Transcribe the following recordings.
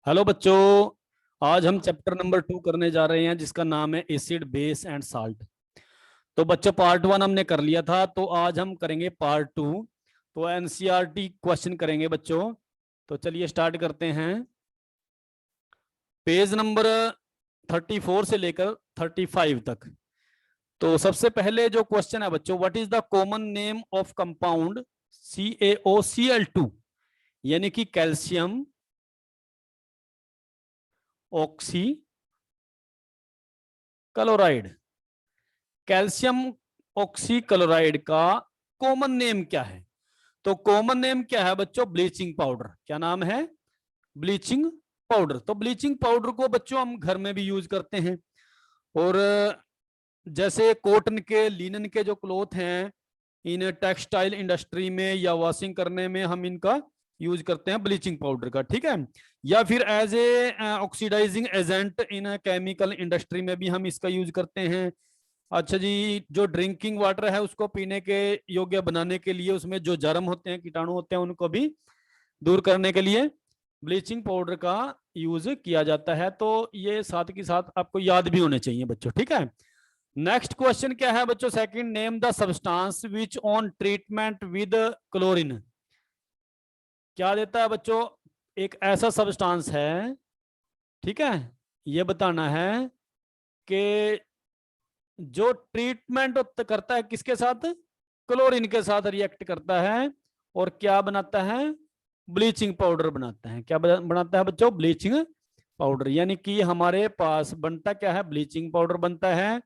Hello बच्चों। आज हम चैप्टर नंबर 2 करने जा रहे हैं जिसका नाम है एसिड बेस एंड साल्ट। तो बच्चों पार्ट 1 हमने कर लिया था, तो आज हम करेंगे पार्ट 2। तो एनसीईआरटी क्वेश्चन करेंगे बच्चों। तो चलिए स्टार्ट करते हैं। पेज नंबर 34 से लेकर 35 तक। तो सबसे पहले जो क्वेश्चन है बच्चों, what is the common name of compound CaOCl2, यानी कि calcium oxy chloride. Calcium oxychloride का कॉमन नेम क्या है? तो कॉमन नेम क्या है बच्चों? Bleaching powder. क्या नाम है? Bleaching powder. तो ब्लीचिंग पाउडर को बच्चों हम घर में भी यूज करते हैं, और जैसे कॉटन के, लिनन के जो क्लॉथ हैं, इन टेक्सटाइल इंडस्ट्री में या वॉशिंग करने में हम इनका यूज करते हैं ब्लीचिंग पाउडर का, ठीक है। या फिर as a oxidising agent in chemical industry में भी हम इसका यूज करते हैं। अच्छा जी, जो ड्रिंकिंग वाटर है उसको पीने के योग्य बनाने के लिए उसमें जो जर्म होते हैं, कीटाणु होते हैं, उनको भी दूर करने के लिए ब्लीचिंग पाउडर का यूज किया जाता है। तो ये साथ के साथ आपको याद भी होने चाहिए बच्चों, ठीक है। नेक्स्ट क्वेश्चन क्या है बच्चों? Second, name the substance which on treatment with chlorine. क्या देता है बच्चों? एक ऐसा सब्सटेंस है, ठीक है, ये बताना है कि जो ट्रीटमेंट करता है किसके साथ? क्लोरीन के साथ रिएक्ट करता है, और क्या बनाता है? ब्लीचिंग पाउडर बनाता है। क्या बनाता है बच्चों? Bleaching powder. यानी कि हमारे पास बनता क्या है? ब्लीचिंग पाउडर बनता है,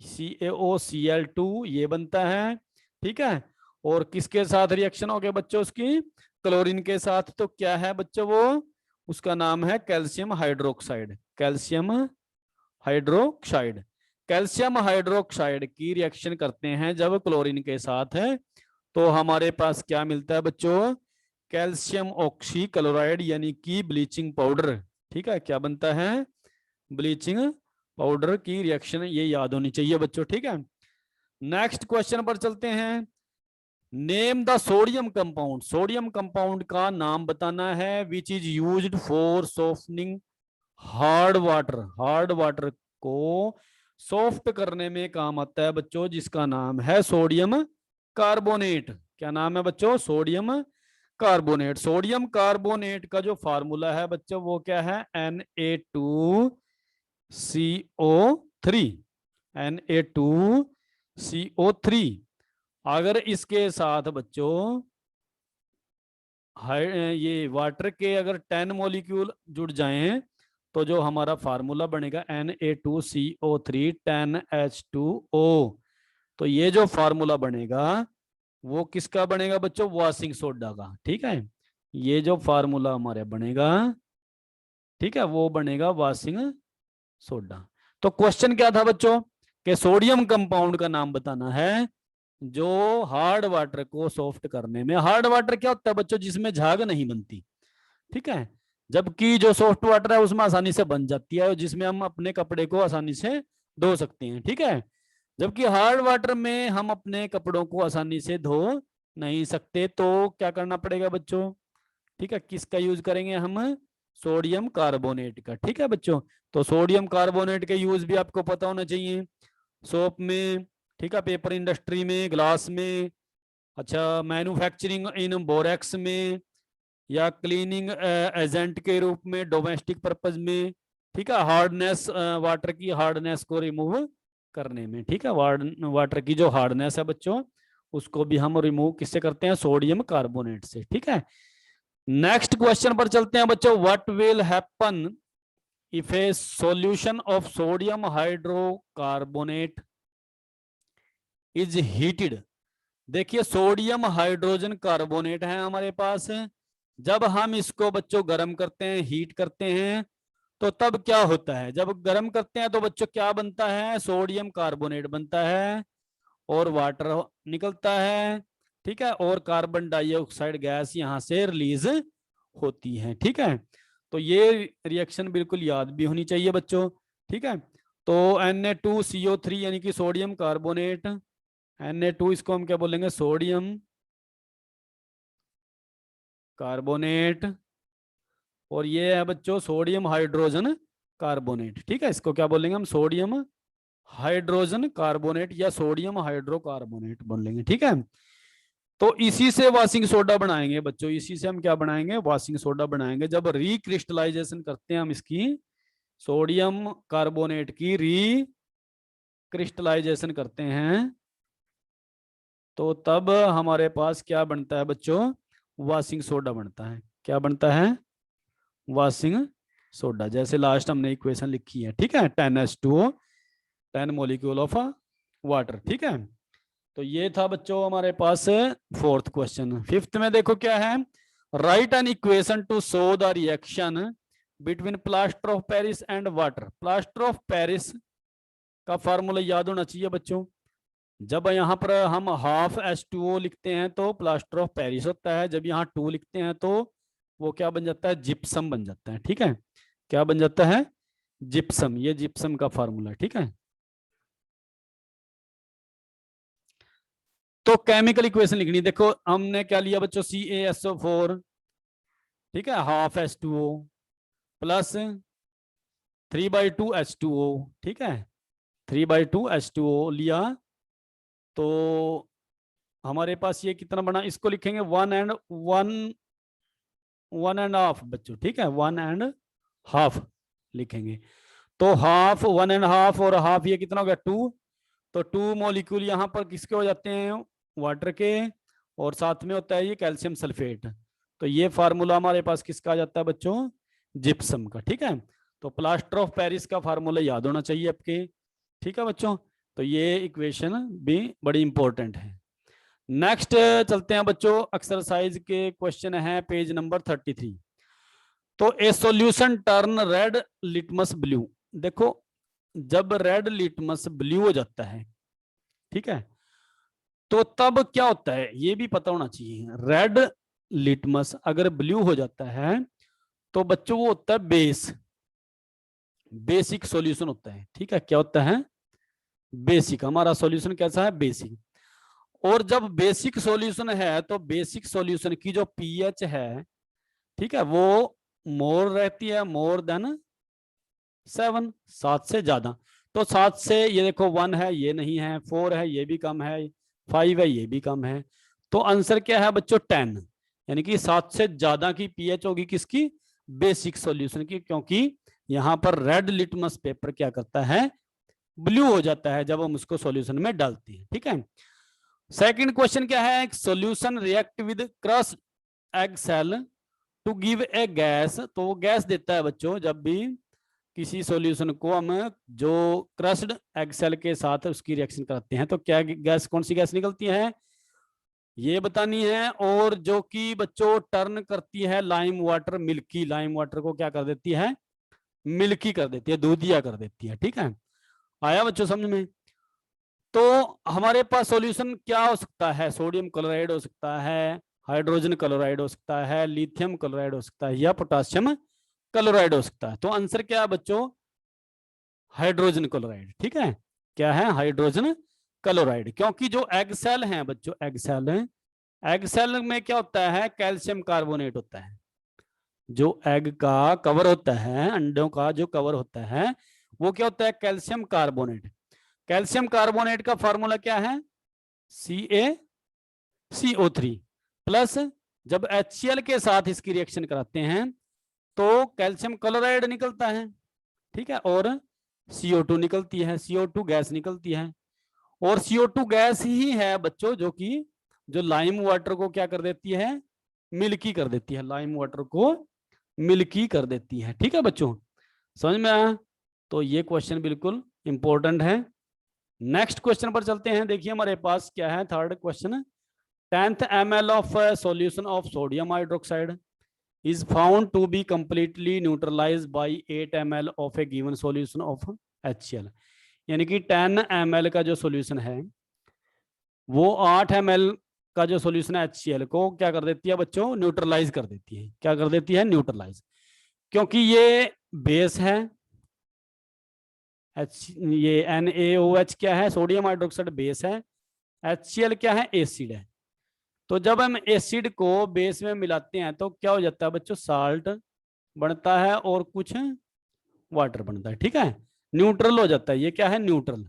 CaOCl2 ये बनता है, ठीक है। और किसके साथ रिएक्शन हो गया बच्चों उसकी? क्लोरीन के साथ। तो क्या है बच्चों वो? उसका नाम है calcium hydroxide. Calcium hydroxide. Calcium hydroxide की रिएक्शन करते हैं जब क्लोरीन के साथ है, तो हमारे पास क्या मिलता है बच्चों? कैल्शियम ऑक्सी क्लोराइड, यानी कि ब्लीचिंग पाउडर, ठीक है। क्या बनता है? ब्लीचिंग पाउडर की रिएक्शन, ये याद होनी चाहिए बच्चों, ठीक है। नेक्स्ट क्वेश्चन पर चलते हैं। Name the sodium compound. Sodium compound का नाम बताना है which is used for softening hard water. Hard water को सॉफ्ट करने में काम आता है बच्चों, जिसका नाम है सोडियम कार्बोनेट। क्या नाम है बच्चों? Sodium carbonate. सोडियम कार्बोनेट का जो फार्मूला है बच्चों वो क्या है? Na2CO3। Na2CO3। अगर इसके साथ बच्चों ये वाटर के अगर 10 मॉलिक्यूल जुड़ जाएं, तो जो हमारा फार्मूला बनेगा Na2CO3 10H2O। तो ये जो फार्मूला बनेगा वो किसका बनेगा बच्चों? वॉशिंग सोडा का, ठीक है। ये जो फार्मूला हमारे बनेगा, ठीक है, वो बनेगा वॉशिंग सोडा। तो क्वेश्चन क्या था बच्चों? कि सोडियम कंपाउंड का नाम बताना है जो हार्ड वाटर को सॉफ्ट करने में। हार्ड वाटर क्या होता है बच्चों? जिसमें झाग नहीं बनती, ठीक है। जबकि जो सॉफ्ट वाटर है उसमें आसानी से बन जाती है, और जिसमें हम अपने कपड़े को आसानी से धो सकते हैं, ठीक है। जबकि हार्ड वाटर में हम अपने कपड़ों को आसानी से धो नहीं सकते। तो क्या करना पड़ेगा बच्चों? ठीक है, किसका यूज करेंगे हम? सोडियम कार्बोनेट का, ठीक है बच्चों। तो सोडियम कार्बोनेट के यूज भी आपको पता होना चाहिए। सोप में, ठीक है, पेपर इंडस्ट्री में, ग्लास में, अच्छा, मैन्युफैक्चरिंग इन बोरेक्स में, या क्लीनिंग एजेंट के रूप में डोमेस्टिक पर्पज में, ठीक है। हार्डनेस, वाटर की हार्डनेस को रिमूव करने में, ठीक है। वाटर की जो हार्डनेस है बच्चों उसको भी हम रिमूव किससे करते हैं? सोडियम कार्बोनेट से, ठीक है। नेक्स्ट क्वेश्चन पर चलते हैं बच्चों। What will happen if A solution of sodium hydrocarbonate is heated. देखिए, सोडियम हाइड्रोजन कार्बोनेट है हमारे पास। जब हम इसको बच्चों गर्म करते हैं, हीट करते हैं, तो तब क्या होता है? जब गर्म करते हैं तो बच्चों क्या बनता है? सोडियम कार्बोनेट बनता है, और वाटर निकलता है, ठीक है, और कार्बन डाइऑक्साइड गैस यहां से रिलीज होती है, ठीक है। तो ये रिएक्शन बिल्कुल याद भी होनी चाहिए बच्चों, ठीक है। तो Na2CO3 यानी कि सोडियम कार्बोनेट, Na2 इसको हम क्या बोलेंगे? सोडियम कार्बोनेट, और ये है बच्चों सोडियम हाइड्रोजन कार्बोनेट। ठीक है, इसको क्या बोलेंगे हम, सोडियम हाइड्रोजन कार्बोनेट या सोडियम हाइड्रोकार्बोनेट बोलेंगे। ठीक है, तो इसी से वाशिंग सोडा बनाएंगे बच्चों, इसी से हम क्या बनाएंगे, वाशिंग सोडा बनाएंगे। जब रिक्रिस्टलाइजेशन करते हैं हम इसकी, सोडियम कार्बोनेट की रिक्रिस्टलाइजेशन करते हैं, तो तब हमारे पास क्या बनता है बच्चों, वाशिंग सोडा बनता है। क्या बनता है, वाशिंग सोडा। जैसे लास्ट हमने इक्वेशन लिखी है। ठीक है, 10H2O, 10 मॉलिक्यूल ऑफ वाटर। ठीक है, तो ये था बच्चों हमारे पास फोर्थ क्वेश्चन। फिफ्थ में देखो क्या है, right an equation two show the reaction between plaster of Paris and water. Plaster of Paris का फार्मूला याद होना चाहिए बच्चों। जब यहाँ पर हम हाफ H2O लिखते हैं तो प्लास्टर ऑफ पेरिस होता है, जब यहाँ 2 लिखते हैं तो वो क्या बन जाता है, जिप्सम बन जाता है। ठीक है, क्या बन जाता है, जिप्सम। ये जिप्सम का फार्मूला। ठीक है, तो केमिकल इक्वेशन लिखनी, देखो हमने क्या लिया बच्चों, CaSO4, ठीक है, हाफ H2O प्लस 3/2 H2O। ठीक है, 3/2 H2O लिया, तो हमारे पास ये कितना बना, इसको लिखेंगे 1.5 बच्चों। ठीक है, 1.5 लिखेंगे, तो हाफ 1.5 और हाफ ये कितना हो गया, 2। तो 2 मॉलिक्यूल यहाँ पर किसके हो जाते हैं, वाटर के, और साथ में होता है ये कैल्शियम सल्फेट। तो ये फार्मूला हमारे पास किसका आ जाता है बच्चों, जिप्सम का। ठीक है, तो प्लास्टर ऑफ पेरिस का फार्मूला याद होना चाहिए आपके। ठीक है बच्चों, तो ये इक्वेशन भी बड़ी इंपॉर्टेंट है। नेक्स्ट चलते हैं बच्चों, एक्सरसाइज के क्वेश्चन है पेज नंबर 33। तो ए solution turn red litmus blue. देखो जब रेड लिटमस ब्लू हो जाता है, ठीक है, तो तब क्या होता है ये भी पता होना चाहिए। रेड लिटमस अगर ब्लू हो जाता है तो बच्चों वो होता है बेस, बेसिक सॉल्यूशन होता है। ठीक है, क्या होता है, बेसिक। हमारा सॉल्यूशन कैसा है, बेसिक। और जब बेसिक सॉल्यूशन है तो बेसिक सॉल्यूशन की जो पीएच है, ठीक है, वो मोर रहती है, मोर देन 7, 7 से ज्यादा। तो 7 से ये देखो 1 है, ये नहीं है, 4 है, ये भी कम है, 5 है, ये भी कम है। तो आंसर क्या है बच्चों, 10, यानी कि 7 से ज्यादा की पीएच होगी किसकी, बेसिक सॉल्यूशन की, क्योंकि यहां पर रेड लिटमस पेपर क्या करता है, ब्लू हो जाता है जब हम उसको सॉल्यूशन में डालते हैं। ठीक है, सेकंड क्वेश्चन क्या है, solution react with crush egg shell to give a gas. तो वो गैस देता है बच्चों, जब भी किसी सॉल्यूशन को हम जो क्रश्ड एग सेल के साथ उसकी रिएक्शन कराते हैं तो क्या गैस, कौन सी गैस निकलती है ये बतानी है। और जो कि बच्चों टर्न करती है lime water milky, lime water को क्या कर देती है, मिल्की कर देती है, दूधिया कर देती है। ठीक है, आया बच्चों समझ में। तो हमारे पास सॉल्यूशन क्या हो सकता है, सोडियम क्लोराइड हो सकता है, हाइड्रोजन क्लोराइड हो सकता है, लिथियम क्लोराइड हो सकता है, या पोटासियम क्लोराइड हो सकता है। तो आंसर क्या है बच्चों, हाइड्रोजन क्लोराइड। ठीक है, क्या है, हाइड्रोजन क्लोराइड। क्योंकि जो एग सेल हैं बच्चों, एग सेल है, एग सेल में क्या होता है, कैल्शियम कार्बोनेट होता है। जो एग का कवर होता है, अंडों का जो कवर होता है वो क्या होता है, कैल्शियम कार्बोनेट। कैल्शियम कार्बोनेट का फॉर्मूला क्या है, CaCO3 प्लस, जब HCl के साथ इसकी रिएक्शन कराते हैं तो कैल्शियम क्लोराइड निकलता है। ठीक है, और CO2 निकलती है, CO2 गैस निकलती है। और CO2 गैस ही है बच्चों जो कि जो लाइम वाटर को क्या कर देती है, मिल्की कर देती है, लाइम वाटर को मिल्की कर देती है। ठीक है बच्चों, समझ में आया। तो ये क्वेश्चन बिल्कुल इंपॉर्टेंट है। नेक्स्ट क्वेश्चन पर चलते हैं। देखिए हमारे पास क्या है, third question, 10th ml of solution of sodium hydroxide is found to be completely neutralized by 8 ml of a given solution of HCl। यानी कि 10 ml का जो सॉल्यूशन है वो 8 ml का जो सॉल्यूशन है HCl को क्या कर देती है बच्चों, न्यूट्रलाइज कर देती है। क्या कर देती है, न्यूट्रलाइज। क्योंकि ये बेस है, ये NaOH क्या है, सोडियम हाइड्रोक्साइड बेस है, HCl क्या है, एसिड है। तो जब हम एसिड को बेस में मिलाते हैं तो क्या हो जाता है बच्चों, साल्ट बनता है और कुछ वाटर बनता है, ठीक है, न्यूट्रल हो जाता है, ये क्या है, न्यूट्रल।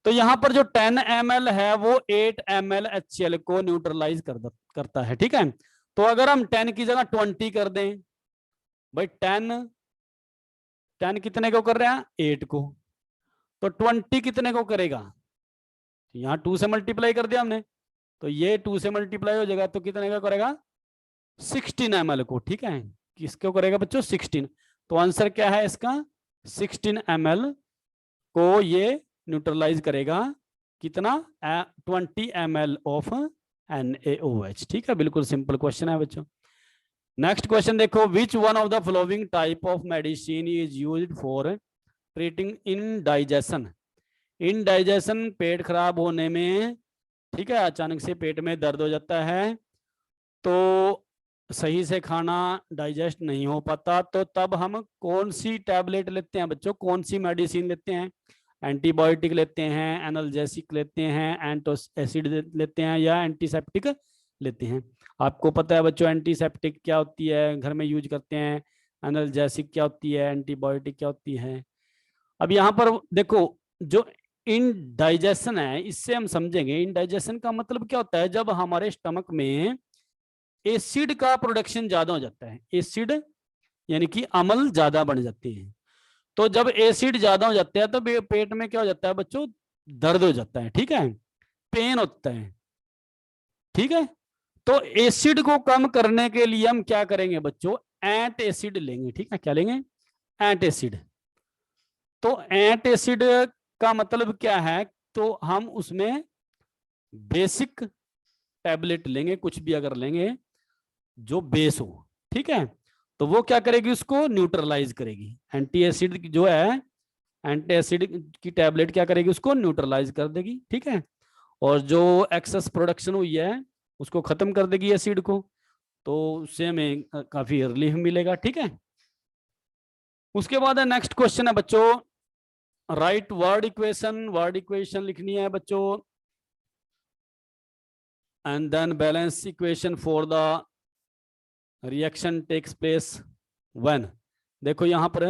तो यहां पर जो 10 ml है वो 8 ml HCl को न्यूट्रलाइज करता है, ठीक है। तो अगर हम 10 की जगह 20 कर दें, भाई 10 कितने को कर रहे हैं, 8 को, तो 20 कितने को करेगा, यहाँ 2 से मल्टीप्लाई कर दिया हमने, तो ये 2 से मल्टीप्लाई हो जाएगा, तो कितने का करेगा, 16 ml को, ठीक है, किसको करेगा बच्चों, 16। तो आंसर क्या है इसका, 16 ml को ये न्यूट्रलाइज करेगा, कितना, 20 ml ऑफ NaOH, ठीक है, बिल्कुल सिंपल क्वेश्चन है बच्चों। नेक्स्ट क्वेश्चन देखो, which one of the following type of medicine is used for treating indigestion. Indigestion पेट खराब होने में, ठीक है, अचानक से पेट में दर्द हो जाता है, तो सही से खाना डाइजेस्ट नहीं हो पाता, तो तब हम कौन सी टैबलेट लेते हैं बच्चों, कौन सी मेडिसिन लेते हैं, एंटीबायोटिक लेते हैं, एनाल्जेसिक लेते हैं, एंटासिड लेते हैं, या एंटीसेप्टिक लेते हैं। आपको पता है बच्चों एंटीसेप्टिक क्या होती है, घर में यूज करते हैं, एनाल्जेसिक क्या होती है, एंटीबायोटिक क्या होती है। अब यहाँ पर देखो, जो इनडाइजेशन है इससे हम समझेंगे, इनडाइजेशन का मतलब क्या होता है, जब हमारे स्टमक में एसिड का प्रोडक्शन ज्यादा हो जाता है, एसिड यानी कि अम्ल ज्यादा बन जाते हैं, तो जब एसिड ज्यादा हो जाता है तो पेट में क्या हो जाता है बच्चों, दर्द हो जाता है, ठीक है, पेन होता है, ठीक है। तो एसिड को कम करने के लिए हम क्या करेंगे बच्चों, एंट एसिड लेंगे, ठीक है, क्या लेंगे, एंट एसिड। तो एंट एसिड का मतलब क्या है, तो हम उसमें बेसिक टैबलेट लेंगे, कुछ भी अगर लेंगे जो बेस हो, ठीक है, तो वो क्या करेगी, उसको न्यूट्रलाइज करेगी, एंटी एसिड जो है, एंटी एसिड की टैबलेट क्या करेगी, उसको न्यूट्रलाइज कर देगी, ठीक है, और जो एक्सेस प्रोडक्शन हुई है उसको खत्म कर देगी एसिड को, तो उससे हमें काफी रिलीफ मिलेगा, ठीक है। उसके बाद है नेक्स्ट क्वेश्चन है बच्चों, write word equation, word equation लिखनी है बच्चों, and then balance equation for the reaction takes place when. देखो यहां पर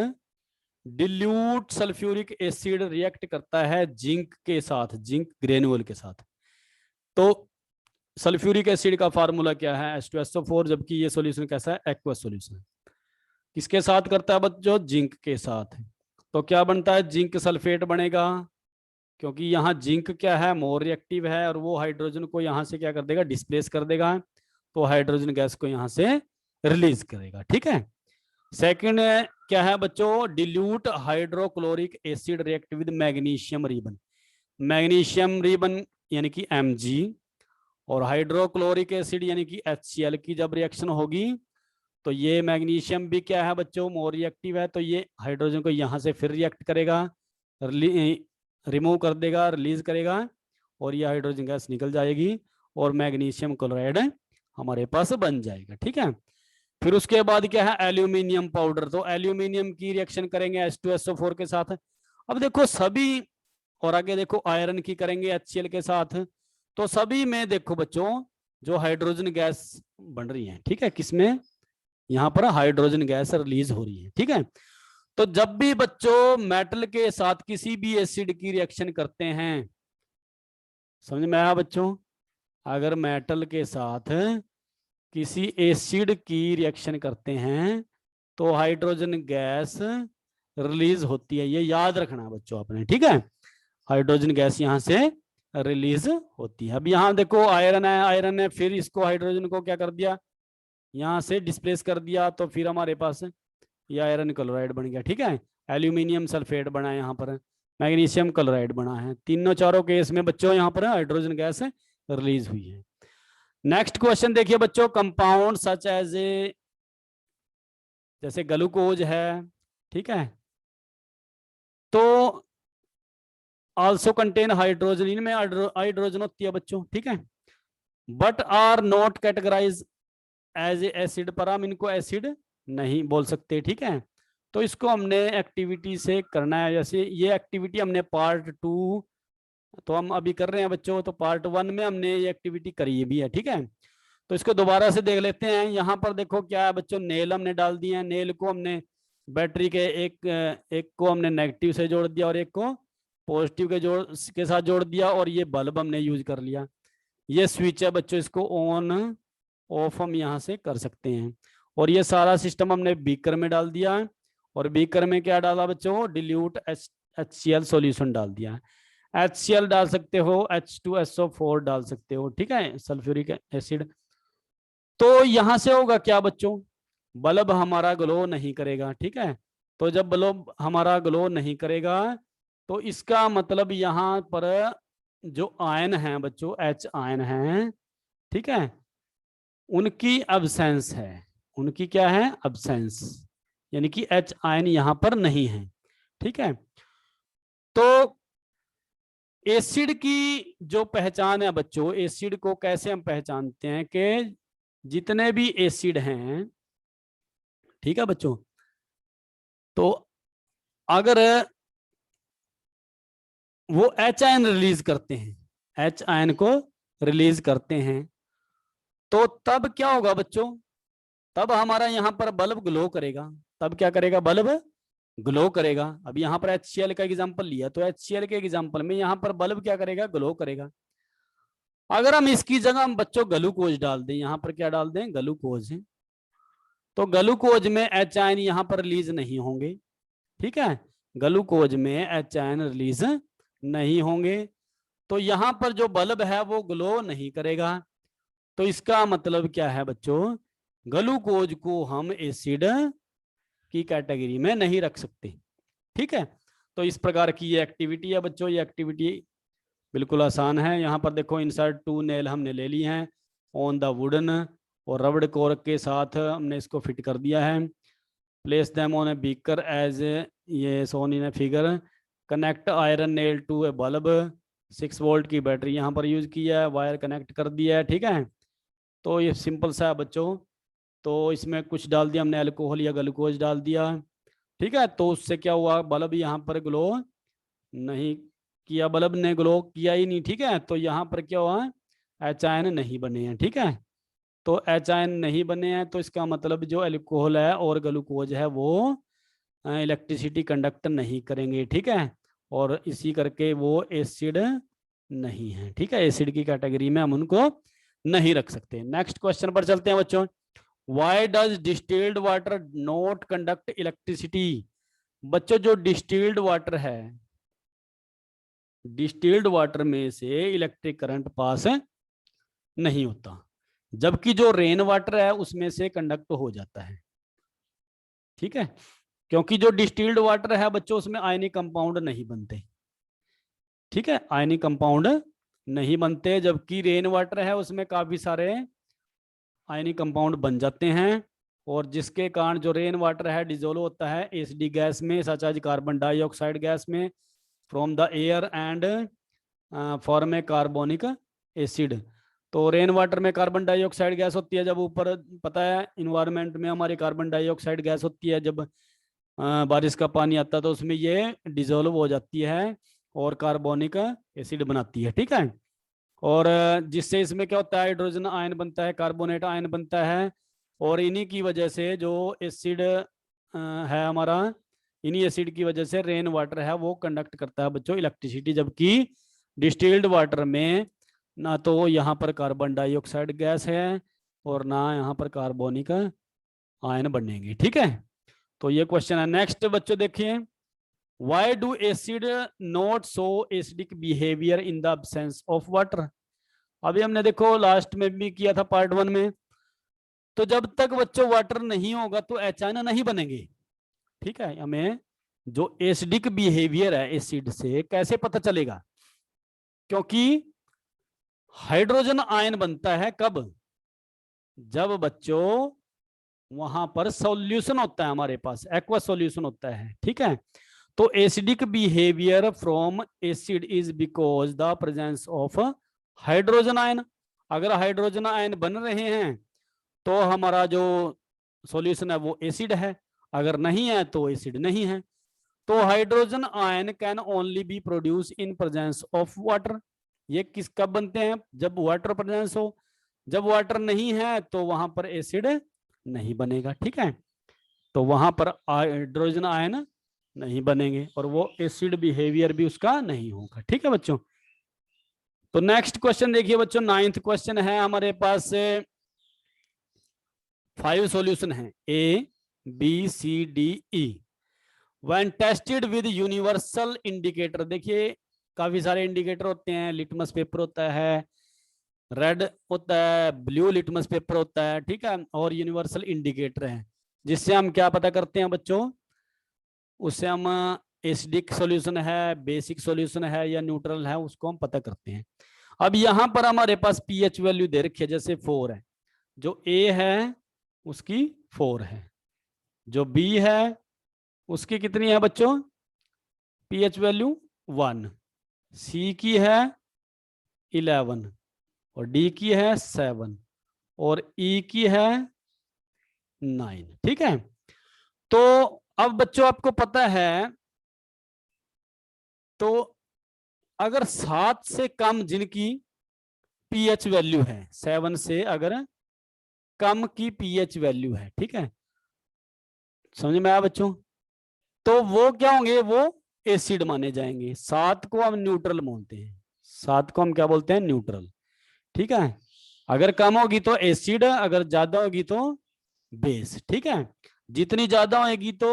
डिल्यूट सल्फ्यूरिक एसिड रिएक्ट करता है जिंक के साथ, जिंक ग्रेनुअल के साथ, तो सल्फ्यूरिक एसिड का फार्मूला क्या है, H2SO4, जबकि ये सॉल्यूशन कैसा है, एक्वस सॉल्यूशन। किसके साथ करता है बच्चों, जिंक के साथ, तो क्या बनता है, जिंक सल्फेट बनेगा, क्योंकि यहाँ जिंक क्या है, मोर रिएक्टिव है, और वो हाइड्रोजन को यहाँ से क्या कर देगा, डिस्प्लेस कर देगा, तो हाइड्रोजन गैस को यहाँ से रिलीज करेगा, ठीक है। सेकंड क्या है बच्चों, dilute hydrochloric acid react with magnesium ribbon, magnesium ribbon यानी कि Mg, और हाइड्रोक्लोरिक एसिड यानी कि HCl की जब रिएक्शन होगी, तो ये मैग्नीशियम भी क्या है बच्चों, मोर रिएक्टिव है, तो ये हाइड्रोजन को यहाँ से फिर रिएक्ट करेगा, रिमूव कर देगा, रिलीज करेगा, और ये हाइड्रोजन गैस निकल जाएगी, और मैग्नीशियम क्लोराइड हमारे पास बन जाएगा, ठीक है। फिर उसके बाद क्या है, एल्यूमिनियम पाउडर, तो एल्यूमिनियम की रिएक्शन करेंगे H2SO4 के साथ। अब देखो सभी, और आगे देखो आयरन की करेंगे HCl के साथ, तो सभी में देखो बच्चों जो हाइड्रोजन गैस बन रही है, ठीक है, किसमें, यहाँ पर हाइड्रोजन गैस रिलीज हो रही है, ठीक है। तो जब भी बच्चों मेटल के साथ किसी भी एसिड की रिएक्शन करते हैं, समझ में आया बच्चों, अगर मेटल के साथ किसी एसिड की रिएक्शन करते हैं तो हाइड्रोजन गैस रिलीज होती है, ये याद रखना बच्चों आपने, ठीक है, हाइड्रोजन गैस यहाँ से रिलीज होती है। अब यहाँ देखो आयरन है, आयरन है, फिर इसको हाइड्रोजन को क्या कर दिया, यहाँ से डिस्प्लेस कर दिया, तो फिर हमारे पास ये आयरन क्लोराइड बन गया, ठीक है, एल्यूमिनियम सल्फेट बना है, यहाँ पर मैग्नीशियम क्लोराइड बना है, तीनों चारों केस में बच्चों यहाँ पर हाइड्रोजन गैस रिलीज हुई है। नेक्स्ट क्वेश्चन देखिए बच्चों, कंपाउंड सच एज ए, जैसे ग्लूकोज है, ठीक है, तो आल्सो कंटेन हाइड्रोजन, इनमें हाइड्रोजन होती है बच्चों, ठीक है, but are not categorise as a acid, पर हम इनको एसिड नहीं बोल सकते, ठीक है। तो इसको हमने एक्टिविटी से करना है, जैसे ये एक्टिविटी हमने पार्ट 2 तो हम अभी कर रहे हैं बच्चों, तो पार्ट 1 में हमने ये एक्टिविटी करी भी है, ठीक है। तो इसको दोबारा से देख लेते हैं। यहाँ पर देखो क्या है बच्चों, नेल हमने डाल दिए हैं। नेल को हमने बैटरी के एक को हमने नेगेटिव से जोड़ दिया और एक को पॉजिटिव के साथ जोड़ दिया, और ये बल्ब हमने यूज कर लिया। ये स्विच है बच्चों, इसको ऑन ऑफ हम यहाँ से कर सकते हैं। और ये सारा सिस्टम हमने बीकर में डाल दिया है, और बीकर में क्या डाला बच्चों, डिल्यूट HCl सॉल्यूशन डाल दिया है। HCl डाल सकते हो, H2SO4 डाल सकते हो, ठीक है, सल्फ्यूरिक एसिड। तो यहां से होगा क्या बच्चों, बल्ब हमारा ग्लो नहीं करेगा, ठीक है। तो जब बल्ब हमारा ग्लो नहीं करेगा तो इसका मतलब यहां पर जो आयन है बच्चों, H आयन है, ठीक है, उनकी अब्सेंस है। उनकी क्या है, अब्सेंस, यानी कि H आयन यहां पर नहीं है, ठीक है। तो एसिड की जो पहचान है बच्चों, एसिड को कैसे हम पहचानते हैं कि जितने भी एसिड हैं, ठीक है बच्चों, तो अगर वो H आयन रिलीज करते हैं, H आयन को रिलीज करते हैं, तो तब क्या होगा बच्चों, तब हमारा यहां पर बल्ब ग्लो करेगा। तब क्या करेगा, बल्ब ग्लो करेगा। अब यहां पर HCl का एग्जांपल लिया, तो HCl के एग्जांपल में यहां पर बल्ब क्या करेगा, ग्लो करेगा। अगर हम इसकी जगह हम बच्चों ग्लूकोज डाल दें, यहां पर क्या डाल दें, ग्लूकोज, तो ग्लूकोज में H आयन यहां पर रिलीज नहीं होंगे, ठीक है, ग्लूकोज में H आयन रिलीज नहीं होंगे, तो यहां पर जो बल्ब है वो ग्लो नहीं करेगा। तो इसका मतलब क्या है बच्चों, ग्लूकोज को हम एसिड की कैटेगरी में नहीं रख सकते, ठीक है। तो इस प्रकार की ये एक्टिविटी है बच्चों। ये एक्टिविटी बिल्कुल आसान है। यहाँ पर देखो, इंसर्ट 2 नेल हमने ले ली हैं ऑन द वुडन, और रबड़ कोर्क के साथ हमने इसको फिट कर दिया है। Place them on a beaker as ये shown in a figure. Connect iron nail to a bulb. 6 volt की बैटरी यहाँ पर यूज की है, वायर कनेक्ट कर दिया है, ठीक है। तो ये सिंपल सा है बच्चों। तो इसमें कुछ डाल दिया हमने, अल्कोहल या ग्लूकोज डाल दिया, ठीक है। तो उससे क्या हुआ, बल्ब यहाँ पर ग्लो नहीं किया, बल्ब ने ग्लो किया ही नहीं, ठीक है। तो यहाँ पर क्या हुआ, H आयन नहीं बने हैं, ठीक है। तो H आयन नहीं बने हैं, तो इसका मतलब जो अल्कोहल है और ग्लूकोज है वो इलेक्ट्रिसिटी कंडक्ट नहीं करेंगे, ठीक है। और इसी करके वो एसिड नहीं है, ठीक है। एसिड की कैटेगरी में हम उनको नहीं रख सकते। नेक्स्ट क्वेश्चन पर चलते हैं बच्चों। Why does distilled water not conduct electricity? बच्चों जो डिस्टिल्ड वाटर है, डिस्टिल्ड वाटर में से इलेक्ट्रिक करंट पास नहीं होता, जबकि जो रेन वाटर है उसमें से कंडक्ट हो जाता है, ठीक है। क्योंकि जो डिस्टिल्ड वाटर है बच्चों उसमें आयनिक कंपाउंड नहीं बनते, ठीक है, आयनिक कंपाउंड नहीं बनते, जबकि रेन वाटर है उसमें काफी सारे आयनिक कंपाउंड बन जाते हैं, और जिसके कारण जो रेन वाटर है डिजोल्व होता है एसिड गैस में, such as carbon dioxide gas में from the air and form a carbonic acid. तो रेन वाटर में कार्बन डाइऑक्साइड गैस होती है, जब ऊपर पता है इन्वायरमेंट में हमारी कार्बन डाइऑक्साइड गैस होती है, जब बारिश का पानी आता है तो उसमें ये डिजोल्व हो जाती है और कार्बोनिक एसिड बनाती है, ठीक है। और जिससे इसमें क्या होता है, हाइड्रोजन आयन बनता है, कार्बोनेट आयन बनता है, और इन्हीं की वजह से जो एसिड है हमारा, इन्हीं एसिड की वजह से रेन वाटर है वो कंडक्ट करता है बच्चों इलेक्ट्रिसिटी, जबकि डिस्टिल्ड वाटर में ना तो यहाँ पर कार्बन डाइऑक्साइड गैस है और ना यहाँ पर कार्बोनिक आयन बनेंगे, ठीक है। तो ये क्वेश्चन है। नेक्स्ट बच्चों देखिए, why do acid not show acidic behaviour in the absence of water. अभी हमने देखो लास्ट में भी किया था पार्ट 1 में, तो जब तक बच्चों वाटर नहीं होगा तो H आयन नहीं बनेंगे, ठीक है। हमें जो एसिडिक बिहेवियर है एसिड से कैसे पता चलेगा, क्योंकि हाइड्रोजन आयन बनता है कब, जब बच्चों वहां पर सॉल्यूशन होता है, हमारे पास एक्वा सॉल्यूशन होता है, ठीक है। तो acidic behaviour from acid is because the presence of hydrogen ion. अगर हाइड्रोजन आयन बन रहे हैं तो हमारा जो सॉल्यूशन है वो एसिड है, अगर नहीं है तो एसिड नहीं है। तो hydrogen ion can only B produce in presence of water. ये किस कब बनते हैं, जब वाटर प्रेजेंस हो, जब वाटर नहीं है तो वहां पर एसिड नहीं बनेगा, ठीक है। तो वहां पर हाइड्रोजन आयन नहीं बनेंगे और वो एसिड बिहेवियर भी उसका नहीं होगा, ठीक है बच्चों। तो नेक्स्ट क्वेश्चन देखिए बच्चों, 9th क्वेश्चन है हमारे पास। 5 सॉल्यूशन है, A B C D E. When tested with universal indicator, देखिए काफी सारे इंडिकेटर होते हैं, लिटमस पेपर होता है, रेड होता है, ब्लू लिटमस पेपर होता है, ठीक है, और यूनिवर्सल इंडिकेटर है, जिससे हम क्या पता करते हैं बच्चों, उससे हम एसिडिक सॉल्यूशन है, बेसिक सॉल्यूशन है या न्यूट्रल है, उसको हम पता करते हैं। अब यहां पर हमारे पास पीएच वैल्यू दे रखी है, जैसे 4 है, जो ए है उसकी 4 है, जो बी है उसकी कितनी है बच्चों, पीएच वैल्यू 1, सी की है 11 और डी की है 7 और ई की है 9, ठीक है। तो अब बच्चों आपको पता है, तो अगर 7 से कम जिनकी पीएच वैल्यू है, 7 से अगर कम की पीएच वैल्यू है, ठीक है, समझ में आया बच्चों, तो वो क्या होंगे, वो एसिड माने जाएंगे। 7 को हम न्यूट्रल मानते हैं, 7 को हम क्या बोलते हैं, न्यूट्रल, ठीक है। अगर कम होगी तो एसिड, अगर ज्यादा होगी तो बेस, ठीक है। जितनी ज्यादा होगी तो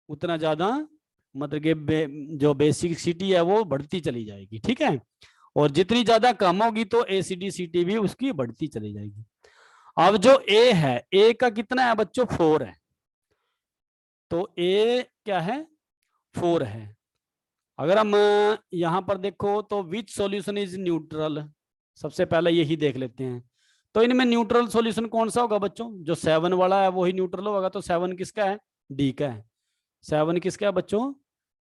उतना ज्यादा मतलब कि जो बेसिसिटी है वो बढ़ती चली जाएगी, ठीक है, और जितनी ज्यादा कम होगी तो एसिडिसिटी भी उसकी बढ़ती चली जाएगी। अब जो ए है, ए का कितना है बच्चों, 4 है, तो ए क्या है, 4 है। अगर हम यहां पर देखो तो विच सॉल्यूशन इज न्यूट्रल, सबसे पहले यही देख लेते हैं। तो इनमें न्यूट्रल सॉल्यूशन कौन सा होगा बच्चों, जो 7 वाला है वही न्यूट्रल होगा, तो 7 किसका है, डी का है। 7 किसका है बच्चों,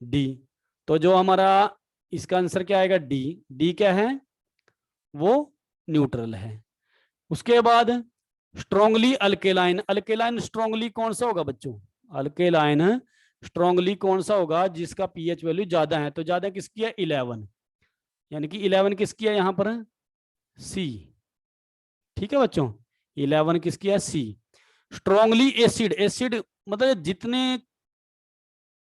डी। तो जो हमारा इसका आंसर क्या आएगा, डी। डी क्या है, वो न्यूट्रल है। उसके बाद स्ट्रॉन्गली अल्केलाइन, अल्केलाइन स्ट्रॉन्गली कौन सा होगा बच्चों, अल्केलाइन स्ट्रॉन्गली कौन सा होगा, जिसका पीएच वैल्यू ज्यादा है, तो ज्यादा किसकी है, 11, यानी कि 11 किसकी है यहां पर, सी, ठीक है बच्चों, 11 किसकी है, सी। स्ट्रॉन्गली एसिड, एसिड मतलब जितने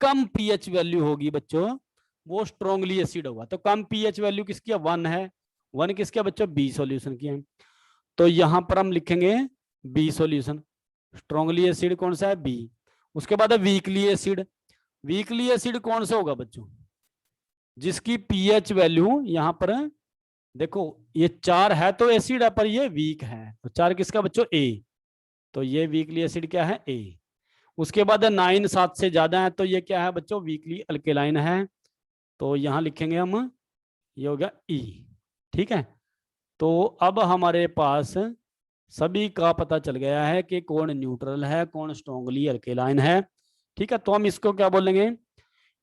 कम पीएच वैल्यू होगी बच्चों वो स्ट्रॉन्गली एसिड होगा, तो कम पीएच वैल्यू किसकी है, 1 है, 1 किसकी है बच्चों, बी सॉल्यूशन की है, तो यहां पर हम लिखेंगे बी सॉल्यूशन। स्ट्रॉन्गली एसिड कौन सा है, बी। उसके बाद है वीकली एसिड, वीकली एसिड कौन सा होगा बच्चों, जिसकी पीएच वैल्यू यहां पर देखो, ये 4 है तो एसिड है, पर ये वीक है, तो 4 किसका बच्चों, ए, तो ये वीकली एसिड क्या है, ए। उसके बाद 9 7 से ज्यादा है, तो ये क्या है बच्चों, वीकली अल्केलाइन है, तो यहां लिखेंगे हम, ये होगा ई, ठीक है। तो अब हमारे पास सभी का पता चल गया है कि कौन न्यूट्रल है, कौन स्ट्रॉन्गली अल्केलाइन है, ठीक है। तो हम इसको क्या बोलेंगे,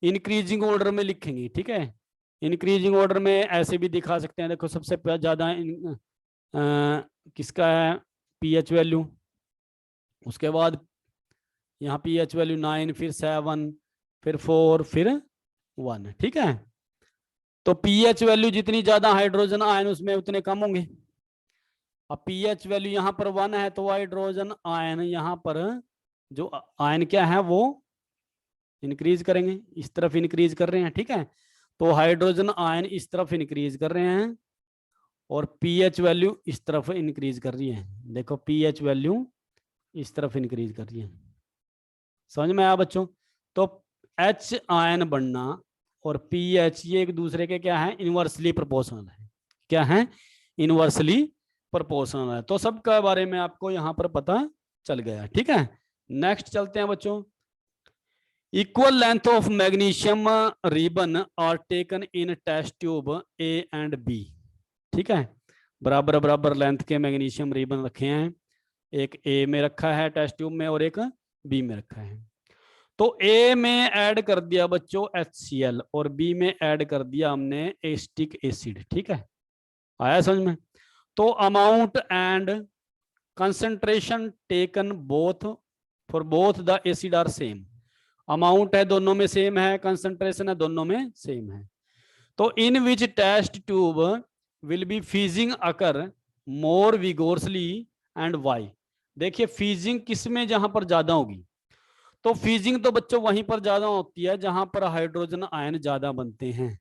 इंक्रीजिंग ऑर्डर में लिखेंगे, ठीक है। इंक्रीजिंग ऑर्डर में ऐसे भी दिखा सकते हैं, देखो सबसे ज्यादा किसका है पीएच वैल्यू, उसके बाद यहाँ पीएच वैल्यू 9, फिर 7, फिर 4, फिर 1, ठीक है। तो पीएच वैल्यू जितनी ज्यादा हाइड्रोजन आयन उसमें उतने कम होंगे। अब पीएच वैल्यू यहाँ पर 1 है, तो हाइड्रोजन आयन यहाँ पर जो आयन क्या है वो इंक्रीज करेंगे, इस तरफ इंक्रीज कर रहे हैं, ठीक है। तो हाइड्रोजन आयन इस तरफ इंक्रीज कर रहे हैं और पीएच वैल्यू इस तरफ इंक्रीज कर रही है, देखो पीएच वैल्यू इस तरफ इंक्रीज कर रही है, समझ में आया बच्चों। तो एच आयन बनना और पीएच ये एक दूसरे के क्या है, इनवर्सली प्रोपोर्शनल है, क्या है, इनवर्सली प्रोपोर्शनल है। तो सब के बारे में आपको यहां पर पता चल गया, ठीक है। नेक्स्ट चलते हैं बच्चों, equal length of magnesium ribbon are taken in test tube A and B, ठीक है। बराबर बराबर लेंथ के मैग्नीशियम रिबन रखे हैं, एक ए में रखा है टेस्ट ट्यूब में और एक बी में रखा है। तो ए में ऐड कर दिया बच्चों HCl और बी में ऐड कर दिया हमने एसिटिक एसिड, ठीक है, आया समझ में। तो amount and concentration taken both for both the acid are same, amount है दोनों में सेम है, कंसंट्रेशन है दोनों में सेम है। तो in which test tube will be fizzing occur more vigorously and why. देखिए फीजिंग किसमें जहां पर ज्यादा होगी, तो फीजिंग तो बच्चों वहीं पर ज्यादा होती है जहां पर हाइड्रोजन आयन ज्यादा बनते हैं।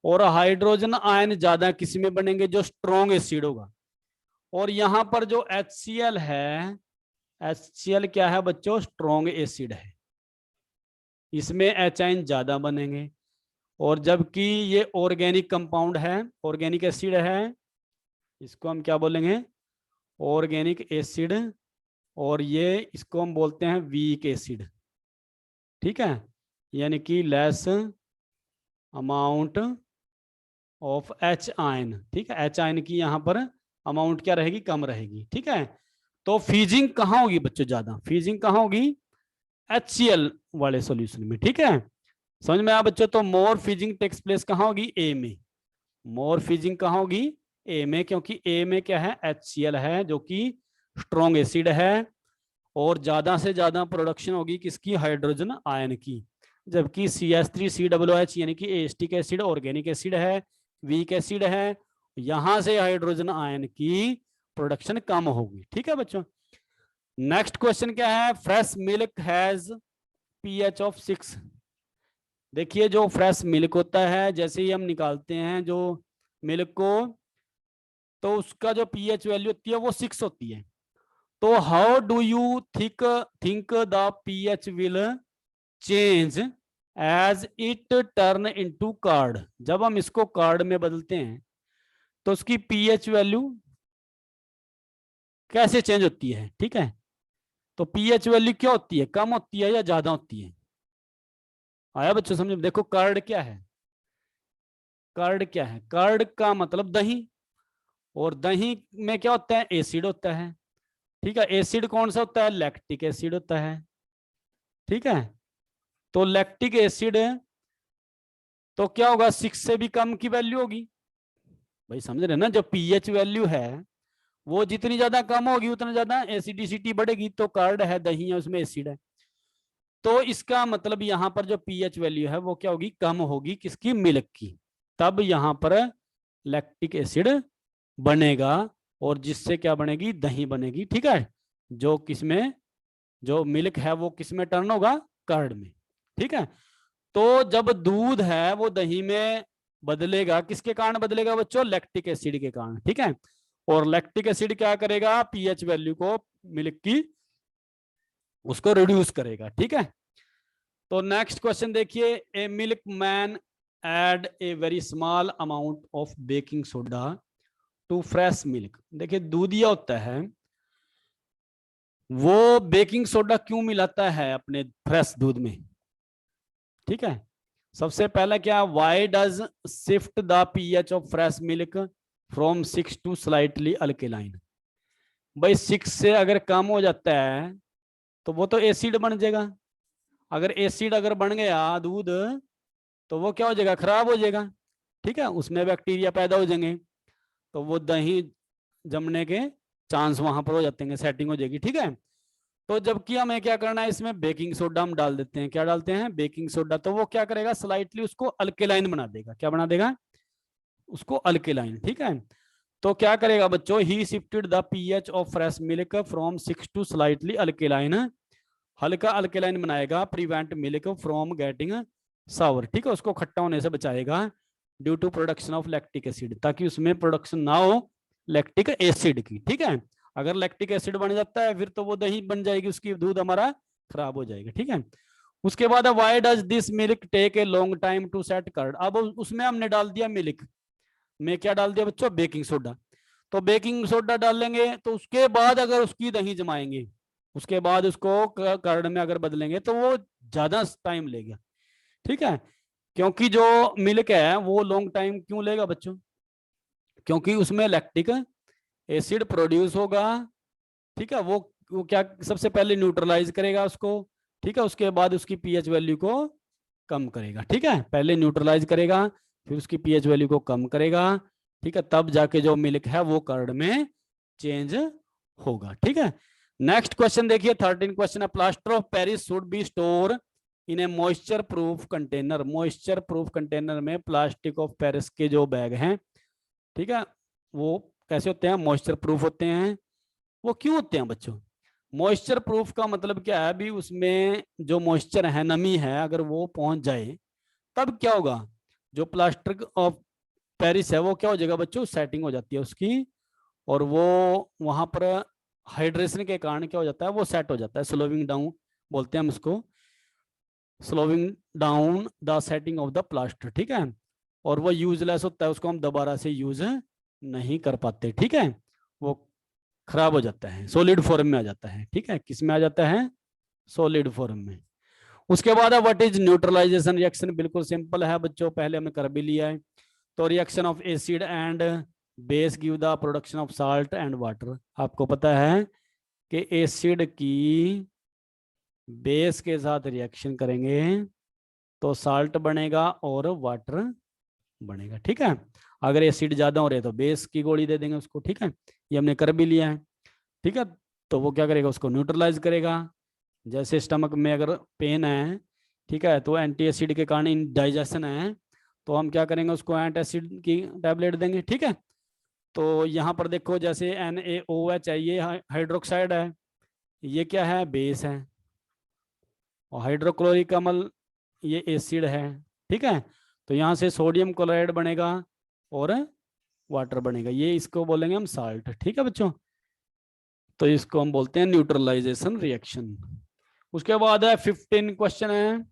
और हाइड्रोजन आयन ज्यादा किस में बनेंगे, जो स्ट्रॉन्ग एसिड होगा। और यहां पर जो HCl है, HCl क्या है बच्चों, स्ट्रॉन्ग एसिड है, इसमें H आयन ज्यादा बनेंगे। और जबकि ये ऑर्गेनिक कंपाउंड है, ऑर्गेनिक एसिड है, इसको हम क्या बोलेंगे, ऑर्गेनिक एसिड। और ये इसको हम बोलते हैं वीक एसिड, ठीक है, यानी कि less amount of H ion. ठीक है, H आयन की यहाँ पर अमाउंट क्या रहेगी, कम रहेगी। ठीक है, तो फीजिंग कहाँ होगी बच्चों ज्यादा, फीजिंग कहाँ होगी, HCl वाले सॉल्यूशन में। ठीक है, समझ में आया बच्चों। तो मोर फीजिंग टेक्स प्लेस कहाँ होगी, ए में। मोर फीजिंग कहाँ होगी, ए में, क्योंकि ए में क्या है, HCl है जो कि स्ट्रॉन्ग एसिड है। और ज्यादा से ज्यादा प्रोडक्शन होगी किसकी, हाइड्रोजन आयन की। जबकि CH3COOH यानी कि एस्टिक एसिड ऑर्गेनिक एसिड है, वीक एसिड है, यहां से हाइड्रोजन आयन की प्रोडक्शन कम होगी। ठीक है बच्चों। नेक्स्ट क्वेश्चन क्या है, fresh milk has pH of 6। देखिए जो फ्रेश मिल्क होता है, जैसे ही हम निकालते हैं जो मिल्क को, तो उसका जो pH वैल्यू होती है वो 6 होती है। तो how do you think the pH will change as it turn into curd. जब हम इसको कार्ड में बदलते हैं तो उसकी pH वैल्यू कैसे चेंज होती है। ठीक है, तो pH वैल्यू क्या होती है, कम होती है या ज्यादा होती है। आया बच्चों समझ में। देखो कार्ड क्या है, कार्ड क्या है, कार्ड का मतलब दही। और दही में क्या होता है, एसिड होता है। ठीक है, एसिड कौन सा होता है, लैक्टिक एसिड होता है। ठीक है, तो लैक्टिक एसिड तो क्या होगा, 6 से भी कम की वैल्यू होगी। भाई समझ रहे ना, जो pH वैल्यू है वो जितनी ज्यादा कम होगी उतना ज्यादा एसिडिसिटी बढ़ेगी। तो कार्ड है, दही है, उसमें एसिड है। तो इसका मतलब यहां पर जो pH वैल्यू है वो क्या होगी, कम होगी किसकी, मिल्क की। तब यहां पर लैक्टिक एसिड बनेगा, और जिससे क्या बनेगी, दही बनेगी। ठीक है, जो किसमें, जो मिल्क है वो किसमें टर्न होगा, कर्ड में। ठीक है, तो जब दूध है वो दही में बदलेगा, किसके कारण बदलेगा बच्चों, लैक्टिक एसिड के कारण। ठीक है, और लैक्टिक एसिड क्या करेगा, pH वैल्यू को मिल्क की उसको रिड्यूस करेगा। ठीक है, तो नेक्स्ट क्वेश्चन देखिए, a milkman add a very small amount of baking soda to fresh milk. देखिए दूधिया होता है, वो बेकिंग सोडा क्यों मिलाता है अपने फ्रेश दूध में। ठीक है, सबसे पहला क्या, why does shift the pH of fresh milk from 6 to slightly alkaline. भाई 6 से अगर कम हो जाता है तो वो तो एसिड बन जाएगा। अगर एसिड अगर बन गया दूध, तो वो क्या हो जाएगा, खराब हो जाएगा। ठीक है, उसमें बैक्टीरिया पैदा हो जाएंगे, तो वो दही जमने के चांस वहां पर हो जाते हैं, सेटिंग हो जाएगी। ठीक है, तो जबकि हमें क्या करना है, इसमें बेकिंग सोडा हम डाल देते हैं। क्या डालते हैं, बेकिंग सोडा। तो वो क्या करेगा, स्लाइटली उसको अल्केलाइन बना देगा। क्या बना देगा, उसको अल्केलाइन। ठीक है, तो क्या करेगा बच्चों, he shifted the pH of fresh milk from 6 to slightly alkaline. हल्का अल्केलाइन बनाएगा, prevent milk from getting sour. ठीक है, उसको खट्टा होने से बचाएगा, due to production of lactic acid, ताकि उसमें प्रोडक्शन ना हो लैक्टिक एसिड की। ठीक है, अगर लैक्टिक एसिड बन जाता है फिर तो वो दही बन जाएगी, उसकी दूध हमारा खराब हो जाएगा। ठीक है, उसके बाद why does this milk take a long time to set curd. अब उसमें हमने डाल दिया मिल्क में, क्या डाल दिया बच्चों, बेकिंग सोडा। तो बेकिंग सोडा डालेंगे तो उसके बाद अगर उसकी दही जमाएंगे, उसके बाद उसको कर्ड में अगर बदलेंगे तो वो ज्यादा टाइम लेगा। ठीक है, क्योंकि जो मिल्क है वो लॉन्ग टाइम क्यों लेगा बच्चों, क्योंकि उसमें लैक्टिक एसिड प्रोड्यूस होगा। ठीक है, वो क्या सबसे पहले न्यूट्रलाइज करेगा उसको। ठीक है, उसके बाद उसकी pH वैल्यू को कम करेगा। ठीक है, पहले न्यूट्रलाइज करेगा, फिर उसकी pH वैल्यू को कम करेगा। ठीक है, तब जाके जो मिल्क है वो कर्ड में चेंज होगा। ठीक है, नेक्स्ट क्वेश्चन देखिए, 13 क्वेश्चन है, plaster of Paris should be store in A moisture proof container. Moisture proof container में प्लास्टिक ऑफ पेरिस के जो बैग हैं, ठीक है, वो कैसे होते हैं, मॉइस्चर प्रूफ होते हैं। वो क्यों होते हैं बच्चों? मॉइस्चर प्रूफ का मतलब क्या है, अभी उसमें जो मॉइस्चर है, नमी है, अगर वो पहुंच जाए तब क्या होगा, जो प्लास्टर ऑफ पेरिस है वो क्या हो जाएगा बच्चों, सेटिंग हो जाती है उसकी, और वो वहां पर हाइड्रेशन के कारण क्या हो जाता है, वो सेट हो जाता है, स्लोविंग डाउन बोलते हैं हम उसको, slowing down the setting of the plaster, ठीक है। और वो यूजलेस होता है, उसको हम दोबारा से यूज नहीं कर पाते, ठीक है, वो खराब हो जाता है, सॉलिड फॉर्म में आ जाता है, ठीक है, किस में आ जाता है, सॉलिड फॉर्म में। उसके बाद व्हाट इज न्यूट्रलाइजेशन रिएक्शन, बिल्कुल सिंपल है बच्चों, पहले हमने कर भी लिया है। तो reaction of acid and base give the production of salt and water. आपको पता है कि एसिड की बेस के साथ रिएक्शन करेंगे तो साल्ट बनेगा और वाटर बनेगा, ठीक है। अगर एसिड ज्यादा हो रहे तो बेस की गोली दे देंगे उसको, ठीक है, ये हमने कर भी लिया है, ठीक है। तो वो क्या करेगा, उसको न्यूट्रलाइज करेगा। जैसे स्टमक में अगर पेन है, ठीक है, तो एंटी एसिड के कारण इंडाइजेशन है, तो हम क्या करेंगे, उसको एंटी एसिड की टैबलेट देंगे, ठीक है। तो यहाँ पर देखो, जैसे NaOH है, ये हाइड्रोक्साइड है, ये क्या है, बेस है, और हाइड्रोक्लोरिक अम्ल ये एसिड है, ठीक है। तो यहाँ से सोडियम क्लोराइड बनेगा और वाटर बनेगा, ये इसको बोलेंगे हम साल्ट, ठीक है बच्चों। तो इसको हम बोलते हैं न्यूट्रलाइजेशन रिएक्शन। उसके बाद है 15 क्वेश्चन है,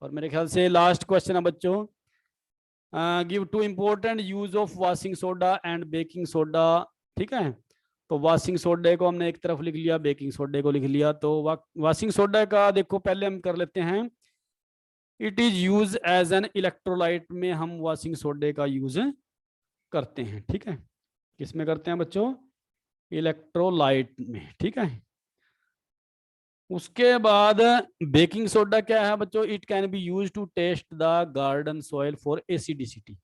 और मेरे ख्याल से लास्ट क्वेश्चन है बच्चों। Give two important use of washing soda and baking soda, ठीक है। तो वॉशिंग सोडे को हमने एक तरफ लिख लिया, बेकिंग सोडे को लिख लिया। तो वॉशिंग सोडा का देखो पहले हम कर लेते हैं, it is use as an electrolyte में हम वॉशिंग सोडे का यूज करते हैं, ठीक है। किसमें करते हैं बच्चों, इलेक्ट्रोलाइट में, ठीक है। उसके बाद बेकिंग सोडा क्या है बच्चों, it can be use to test the garden soil for acidity,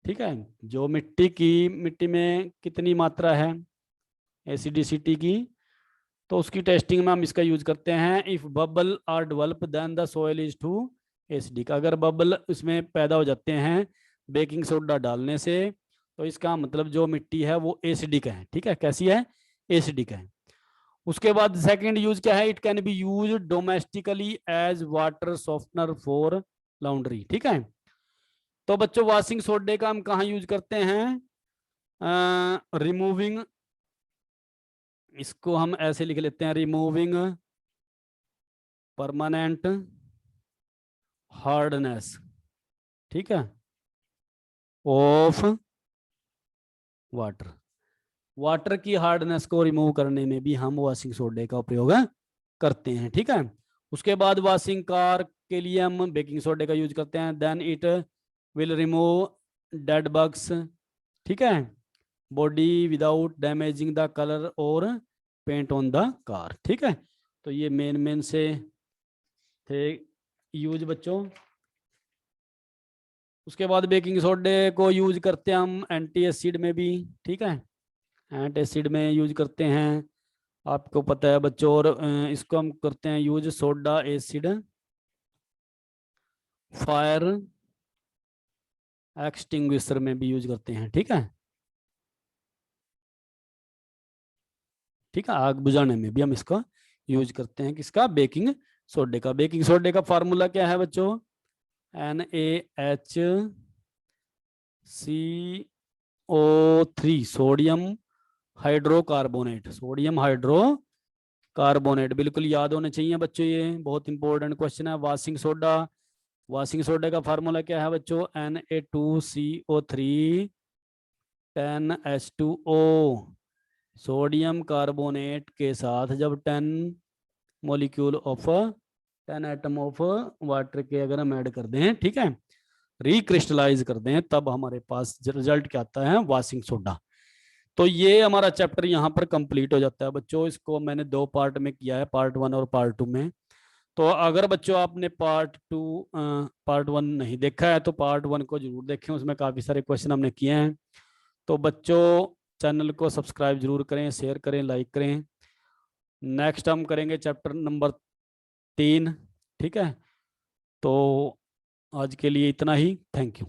ठीक है। जो मिट्टी में कितनी मात्रा है एसिडिसिटी की, तो उसकी टेस्टिंग में हम इसका यूज करते हैं। If bubble are develop then the soil is too acidic, अगर बबल उसमें पैदा हो जाते हैं बेकिंग सोडा डालने से, तो इसका मतलब जो मिट्टी है वो एसिडिक है, ठीक है, कैसी है, एसिडिक है। उसके बाद सेकंड यूज क्या है, it can be use domestically as water softener for laundry, ठीक है। तो बच्चों वॉशिंग सोडे का हम कहाँ यूज करते हैं, रिमूविंग, इसको हम ऐसे लिख लेते हैं, रिमूविंग परमानेंट हार्डनेस, ठीक है, ऑफ वाटर, वाटर की हार्डनेस को रिमूव करने में भी हम वॉशिंग सोडे का उपयोग करते हैं, ठीक है। उसके बाद वॉशिंग कार के लिए हम बेकिंग सोडे का यूज करते हैं, then it will remove dead bugs, ठीक है, body without damaging the colour और पेंट ऑन द कार, ठीक है। तो ये मेन से थे यूज बच्चों। उसके बाद बेकिंग सोडे को यूज करते हैं हम एंटी एसिड में भी, ठीक है, एंटी एसिड में यूज करते हैं, आपको पता है बच्चों। और इसको हम करते हैं use soda acid fire extinguisher में भी यूज करते हैं, ठीक है, ठीक है, आग बुझाने में भी हम इसका यूज करते हैं, किसका, बेकिंग सोडे का। बेकिंग सोडे का फार्मूला क्या है बच्चों, NaHCO3 sodium hydrocarbonate, sodium hydrocarbonate, बिल्कुल याद होने चाहिए बच्चों, ये बहुत इंपॉर्टेंट क्वेश्चन है। वॉशिंग सोडा, वॉशिंग सोडा का फार्मूला क्या है बच्चों, Na2CO3 10H2O, सोडियम कार्बोनेट के साथ जब 10 molecule of 10 atom of water के अगर हम ऐड कर दें, ठीक है, रिक्रिस्टलाइज कर दें, तब हमारे पास रिजल्ट क्या आता है, वॉशिंग सोडा। तो ये हमारा चैप्टर यहाँ पर कंप्लीट हो जाता है बच्चों। इसको मैंने 2 पार्ट में किया है, पार्ट 1 और पार्ट 2 में। तो अगर बच्चों आपने पार्ट 1 नहीं देखा है तो पार्ट 1 को जरूर देखें, उसमें काफ़ी सारे क्वेश्चन हमने किए हैं। तो बच्चों चैनल को सब्सक्राइब जरूर करें, शेयर करें, लाइक करें। नेक्स्ट हम करेंगे चैप्टर नंबर 3, ठीक है। तो आज के लिए इतना ही, थैंक यू।